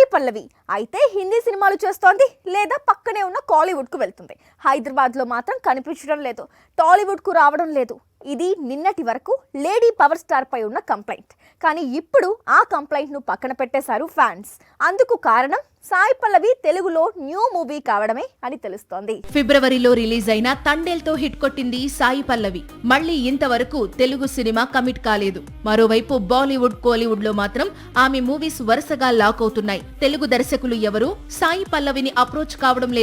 సాయి పల్లవి అయితే హిందీ సినిమాలు చేస్తోంది లేదా పక్కనే ఉన్న కాలీవుడ్కు వెళ్తుంది. హైదరాబాద్లో మాత్రం కనిపించడం లేదు, టాలీవుడ్కు రావడం లేదు. ఇది నిన్నటి వరకు లేడీ పవర్ స్టార్ పై ఉన్న కంప్లైంట్. కానీ ఇప్పుడు ఆ కంప్లైంట్ను పక్కన పెట్టేశారు ఫ్యాన్స్. అందుకు కారణం సాయి పల్లవి తెలుగులో న్యూ మూవీ కావడమే అని తెలుస్తోంది. ఫిబ్రవరిలో రిలీజ్ అయిన తండేల్తో హిట్ కొట్టింది సాయి పల్లవి. మళ్లీ ఇంతవరకు తెలుగు సినిమా కమిట్ కాలేదు. మరోవైపు బాలీవుడ్, కోలీవుడ్ లో మాత్రం ఆమె మూవీస్ వరుసగా లాక్ అవుతున్నాయి. తెలుగు దర్శకులు ఎవరు సాయి పల్లవిని అప్రోచ్ కావడం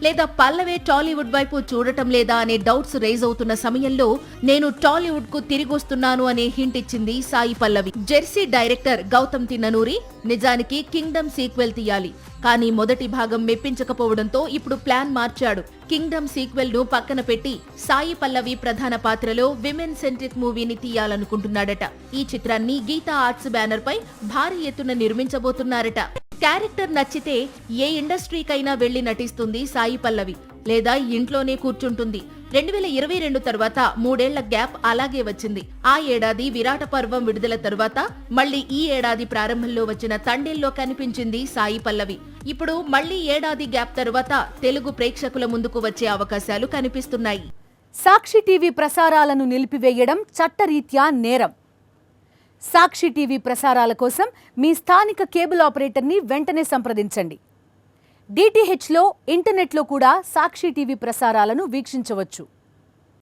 లేదా పల్లవే టాలీవుడ్ వైపు చూడటం లేదా అనే డౌట్స్ రైజ్ అవుతున్న సమయంలో నేను టాలీవుడ్ కు తిరిగొస్తున్నాను అనే హింట్ ఇచ్చింది సాయి పల్లవి. జెర్సీ డైరెక్టర్ గౌతమ్ తిన్ననూరి నిజానికి కింగ్డమ్ సీక్వెల్ తీయాలి, కానీ మొదటి భాగం మెప్పించకపోవడంతో ఇప్పుడు ప్లాన్ మార్చాడు. కింగ్డమ్ సీక్వెల్ ను పక్కన పెట్టి సాయి పల్లవి ప్రధాన పాత్రలో విమెన్ సెంట్రిక్ మూవీని తీయాలనుకుంటున్నాడట. ఈ చిత్రాన్ని గీతా ఆర్ట్స్ బ్యానర్ పై భారీ ఎత్తున నిర్మించబోతున్నారట. క్యారెక్టర్ నచ్చితే ఏ ఇండస్ట్రీకైనా వెళ్లి నటిస్తుంది సాయి పల్లవి, లేదా ఇంట్లోనే కూర్చుంటుంది. 2022 తర్వాత 3 ఏళ్ల గ్యాప్ అలాగే వచ్చింది. ఆ ఏడాది విరాట పర్వం విడుదల తర్వాత మళ్లీ ఈ ఏడాది ప్రారంభంలో వచ్చిన తండేల్లో కనిపించింది సాయి పల్లవి. ఇప్పుడు మళ్లీ ఏడాది గ్యాప్ తర్వాత తెలుగు ప్రేక్షకుల ముందుకు వచ్చే అవకాశాలు కనిపిస్తున్నాయి. సాక్షి టీవీ ప్రసారాలను నిలిపివేయడం చట్టరీత్యా నేరం. సాక్షి టీవీ ప్రసారాల కోసం మీ స్థానిక కేబుల్ ఆపరేటర్ని వెంటనే సంప్రదించండి. DTHలో, ఇంటర్నెట్లో కూడా సాక్షి టీవీ ప్రసారాలను వీక్షించవచ్చు.